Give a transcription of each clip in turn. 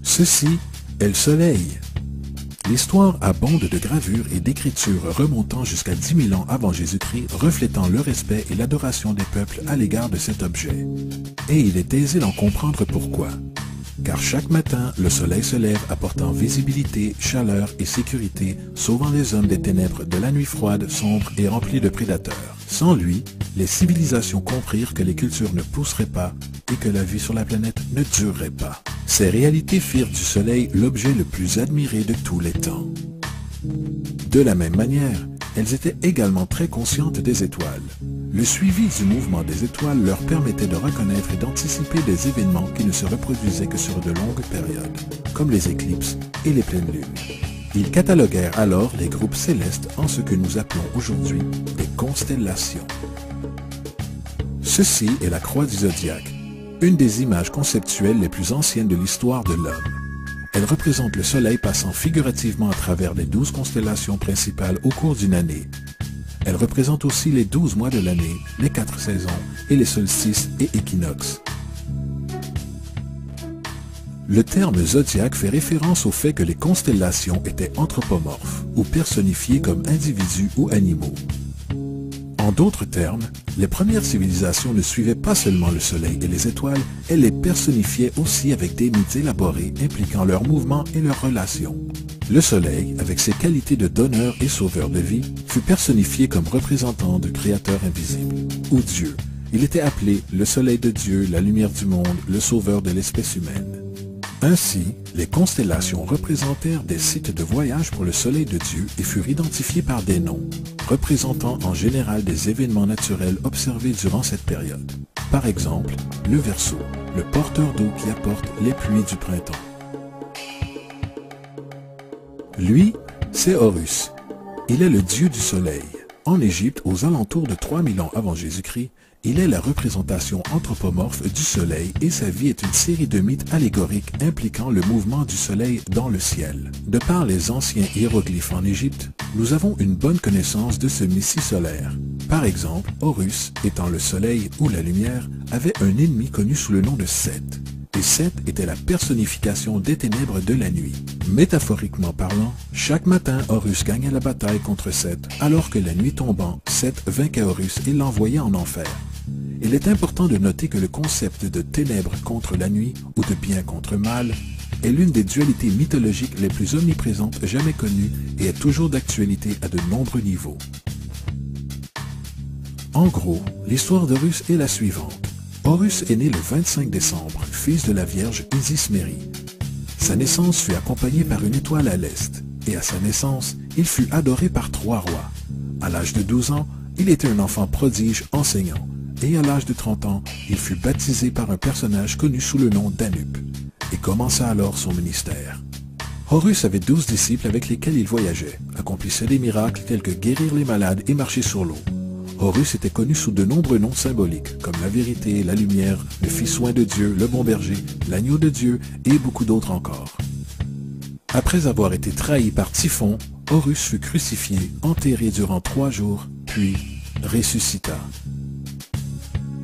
Ceci est le Soleil. L'histoire abonde de gravures et d'écritures remontant jusqu'à 10 000 ans avant Jésus-Christ, reflétant le respect et l'adoration des peuples à l'égard de cet objet. Et il est aisé d'en comprendre pourquoi. Car chaque matin, le soleil se lève apportant visibilité, chaleur et sécurité, sauvant les hommes des ténèbres de la nuit froide, sombre et remplie de prédateurs. Sans lui, les civilisations comprirent que les cultures ne pousseraient pas et que la vie sur la planète ne durerait pas. Ces réalités firent du soleil l'objet le plus admiré de tous les temps. De la même manière, elles étaient également très conscientes des étoiles. Le suivi du mouvement des étoiles leur permettait de reconnaître et d'anticiper des événements qui ne se reproduisaient que sur de longues périodes, comme les éclipses et les pleines lunes. Ils cataloguèrent alors les groupes célestes en ce que nous appelons aujourd'hui des constellations. Ceci est la croix du zodiaque, une des images conceptuelles les plus anciennes de l'histoire de l'homme. Elle représente le soleil passant figurativement à travers les 12 constellations principales au cours d'une année. Elle représente aussi les 12 mois de l'année, les 4 saisons et les solstices et équinoxes. Le terme zodiaque fait référence au fait que les constellations étaient anthropomorphes ou personnifiées comme individus ou animaux. En d'autres termes, les premières civilisations ne suivaient pas seulement le soleil et les étoiles, elles les personnifiaient aussi avec des mythes élaborés impliquant leurs mouvements et leurs relations. Le soleil, avec ses qualités de donneur et sauveur de vie, fut personnifié comme représentant de créateur invisible, ou Dieu. Il était appelé le soleil de Dieu, la lumière du monde, le sauveur de l'espèce humaine. Ainsi, les constellations représentèrent des sites de voyage pour le soleil de Dieu et furent identifiés par des noms, représentant en général des événements naturels observés durant cette période. Par exemple, le Verseau, le porteur d'eau qui apporte les pluies du printemps. Lui, c'est Horus. Il est le dieu du soleil. En Égypte, aux alentours de 3000 ans avant Jésus-Christ, il est la représentation anthropomorphe du soleil et sa vie est une série de mythes allégoriques impliquant le mouvement du soleil dans le ciel. De par les anciens hiéroglyphes en Égypte, nous avons une bonne connaissance de ce messie solaire. Par exemple, Horus, étant le soleil ou la lumière, avait un ennemi connu sous le nom de Seth. Et Seth était la personnification des ténèbres de la nuit. Métaphoriquement parlant, chaque matin Horus gagnait la bataille contre Seth, alors que la nuit tombant, Seth vainquait Horus et l'envoyait en enfer. Il est important de noter que le concept de ténèbres contre la nuit ou de bien contre mal est l'une des dualités mythologiques les plus omniprésentes jamais connues et est toujours d'actualité à de nombreux niveaux. En gros, l'histoire d'Horus est la suivante. Horus est né le 25 décembre, fils de la Vierge Isis-Mérie. Sa naissance fut accompagnée par une étoile à l'est, et à sa naissance, il fut adoré par 3 rois. À l'âge de 12 ans, il était un enfant prodige enseignant, et à l'âge de 30 ans, il fut baptisé par un personnage connu sous le nom d'Anup, et commença alors son ministère. Horus avait 12 disciples avec lesquels il voyageait, accomplissait des miracles tels que guérir les malades et marcher sur l'eau. Horus était connu sous de nombreux noms symboliques, comme la vérité, la lumière, le fils oint de Dieu, le bon berger, l'agneau de Dieu et beaucoup d'autres encore. Après avoir été trahi par Typhon, Horus fut crucifié, enterré durant 3 jours, puis ressuscita.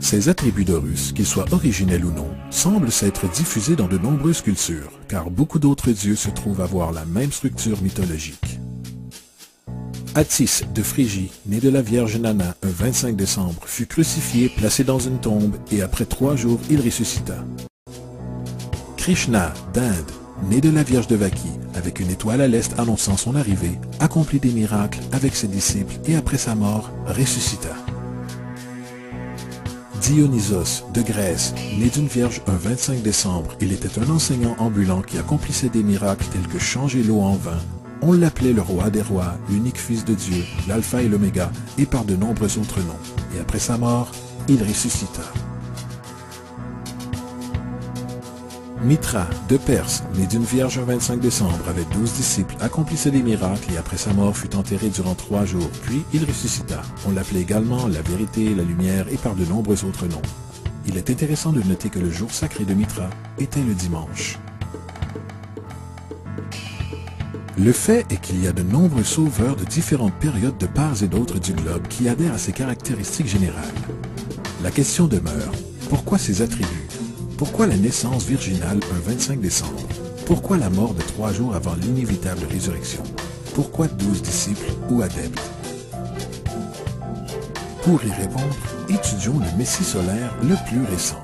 Ces attributs d'Horus, qu'ils soient originels ou non, semblent s'être diffusés dans de nombreuses cultures, car beaucoup d'autres dieux se trouvent avoir la même structure mythologique. Attis de Phrygie, né de la Vierge Nana un 25 décembre, fut crucifié, placé dans une tombe, et après 3 jours, il ressuscita. Krishna d'Inde, né de la Vierge de Vaki, avec une étoile à l'est annonçant son arrivée, accomplit des miracles avec ses disciples et après sa mort, ressuscita. Dionysos de Grèce, né d'une vierge un 25 décembre, il était un enseignant ambulant qui accomplissait des miracles tels que changer l'eau en vin. On l'appelait le roi des rois, l'unique fils de Dieu, l'alpha et l'oméga, et par de nombreux autres noms. Et après sa mort, il ressuscita. Mitra de Perse, né d'une vierge un 25 décembre, avec 12 disciples, accomplissait des miracles et après sa mort fut enterré durant 3 jours, puis il ressuscita. On l'appelait également la vérité, la lumière et par de nombreux autres noms. Il est intéressant de noter que le jour sacré de Mithra était le dimanche. Le fait est qu'il y a de nombreux sauveurs de différentes périodes de part et d'autre du globe qui adhèrent à ces caractéristiques générales. La question demeure, pourquoi ces attributs? Pourquoi la naissance virginale un 25 décembre? Pourquoi la mort de 3 jours avant l'inévitable résurrection? Pourquoi 12 disciples ou adeptes? Pour y répondre, étudions le Messie solaire le plus récent.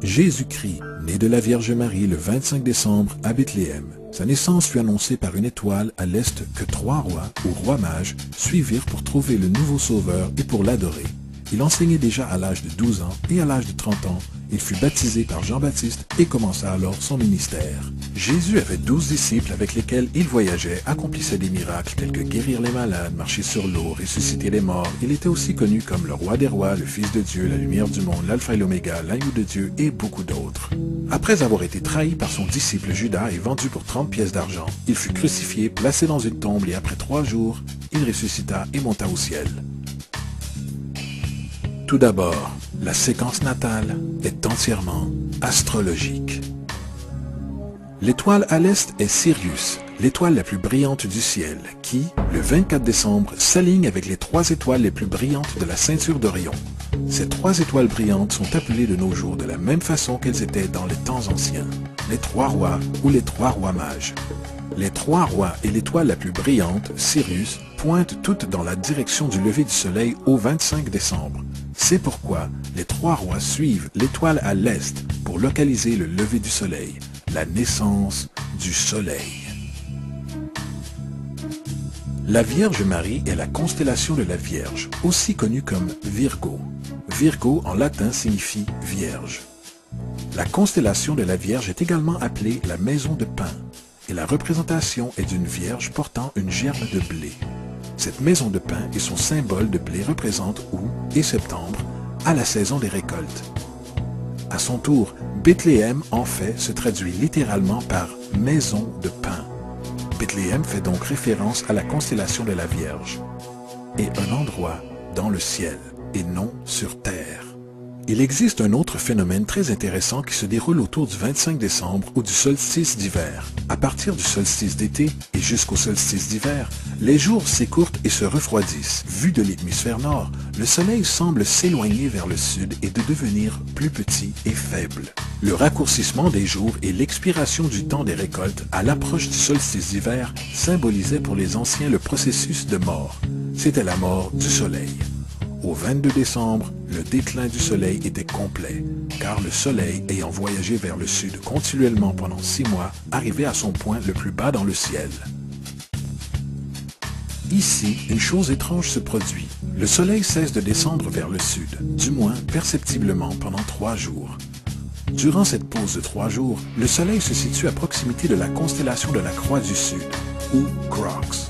Jésus-Christ, né de la Vierge Marie le 25 décembre à Bethléem. Sa naissance fut annoncée par une étoile à l'est que 3 rois ou rois mages suivirent pour trouver le nouveau sauveur et pour l'adorer. Il enseignait déjà à l'âge de 12 ans et à l'âge de 30 ans, il fut baptisé par Jean-Baptiste et commença alors son ministère. Jésus avait 12 disciples avec lesquels il voyageait, accomplissait des miracles tels que guérir les malades, marcher sur l'eau, ressusciter les morts. Il était aussi connu comme le roi des rois, le fils de Dieu, la lumière du monde, l'alpha et l'oméga, l'agneau de Dieu et beaucoup d'autres. Après avoir été trahi par son disciple Judas et vendu pour 30 pièces d'argent, il fut crucifié, placé dans une tombe et après 3 jours, il ressuscita et monta au ciel. Tout d'abord, la séquence natale est entièrement astrologique. L'étoile à l'est est Sirius, l'étoile la plus brillante du ciel, qui, le 24 décembre, s'aligne avec les 3 étoiles les plus brillantes de la ceinture d'Orion. Ces 3 étoiles brillantes sont appelées de nos jours de la même façon qu'elles étaient dans les temps anciens, les 3 rois ou les 3 rois mages. Les 3 rois et l'étoile la plus brillante, Sirius, pointent toutes dans la direction du lever du soleil au 25 décembre. C'est pourquoi les 3 rois suivent l'étoile à l'est pour localiser le lever du soleil, la naissance du soleil. La Vierge Marie est la constellation de la Vierge, aussi connue comme Virgo. Virgo en latin signifie Vierge. La constellation de la Vierge est également appelée la maison de pain, et la représentation est d'une Vierge portant une gerbe de blé. Cette maison de pain et son symbole de blé représentent août et septembre, à la saison des récoltes. À son tour, Bethléem en fait se traduit littéralement par « maison de pain ». Bethléem fait donc référence à la constellation de la Vierge et un endroit dans le ciel et non sur terre. Il existe un autre phénomène très intéressant qui se déroule autour du 25 décembre ou du solstice d'hiver. À partir du solstice d'été et jusqu'au solstice d'hiver, les jours s'écourtent et se refroidissent. Vu de l'hémisphère nord, le soleil semble s'éloigner vers le sud et de devenir plus petit et faible. Le raccourcissement des jours et l'expiration du temps des récoltes à l'approche du solstice d'hiver symbolisaient pour les anciens le processus de mort. C'était la mort du soleil. Au 22 décembre, le déclin du soleil était complet, car le soleil, ayant voyagé vers le sud continuellement pendant 6 mois, arrivait à son point le plus bas dans le ciel. Ici, une chose étrange se produit. Le soleil cesse de descendre vers le sud, du moins perceptiblement pendant 3 jours. Durant cette pause de 3 jours, le soleil se situe à proximité de la constellation de la Croix du Sud, ou Crux.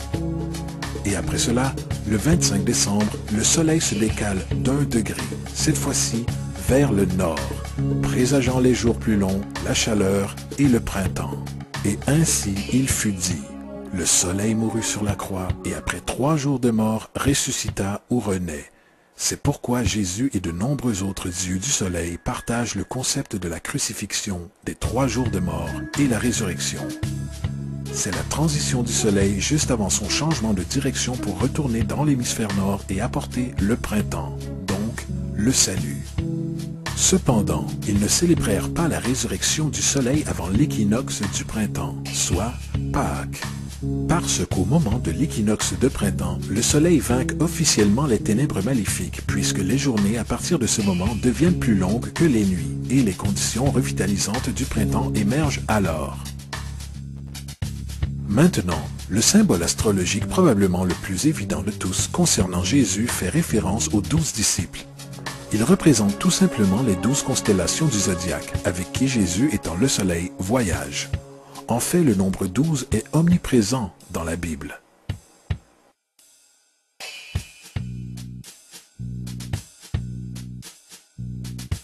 Et après cela, le 25 décembre, le soleil se décale d'1 degré, cette fois-ci vers le nord, présageant les jours plus longs, la chaleur et le printemps. Et ainsi il fut dit, le soleil mourut sur la croix et après 3 jours de mort ressuscita ou renaît. C'est pourquoi Jésus et de nombreux autres dieux du soleil partagent le concept de la crucifixion, des 3 jours de mort et la résurrection. C'est la transition du soleil juste avant son changement de direction pour retourner dans l'hémisphère nord et apporter le printemps, donc le salut. Cependant, ils ne célébrèrent pas la résurrection du soleil avant l'équinoxe du printemps, soit Pâques. Parce qu'au moment de l'équinoxe de printemps, le soleil vainque officiellement les ténèbres maléfiques, puisque les journées à partir de ce moment deviennent plus longues que les nuits, et les conditions revitalisantes du printemps émergent alors. Maintenant, le symbole astrologique probablement le plus évident de tous concernant Jésus fait référence aux 12 disciples. Il représente tout simplement les 12 constellations du zodiaque, avec qui Jésus, étant le soleil, voyage. En fait, le nombre 12 est omniprésent dans la Bible.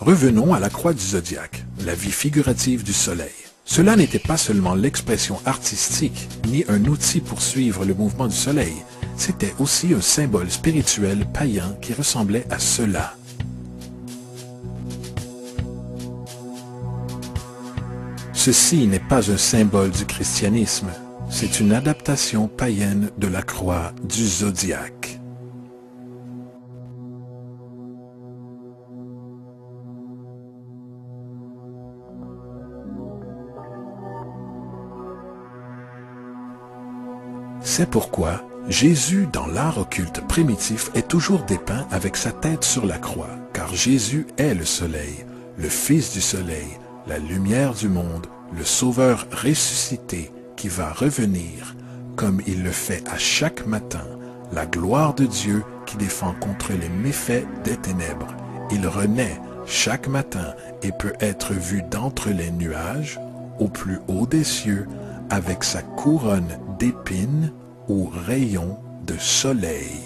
Revenons à la croix du zodiaque, la vie figurative du soleil. Cela n'était pas seulement l'expression artistique, ni un outil pour suivre le mouvement du soleil, c'était aussi un symbole spirituel païen qui ressemblait à cela. Ceci n'est pas un symbole du christianisme, c'est une adaptation païenne de la croix du zodiaque. C'est pourquoi Jésus, dans l'art occulte primitif, est toujours dépeint avec sa tête sur la croix, car Jésus est le soleil, le Fils du soleil, la lumière du monde, le Sauveur ressuscité qui va revenir, comme il le fait à chaque matin, la gloire de Dieu qui défend contre les méfaits des ténèbres. Il renaît chaque matin et peut être vu d'entre les nuages, au plus haut des cieux, avec sa couronne d'épines ou rayons de soleil.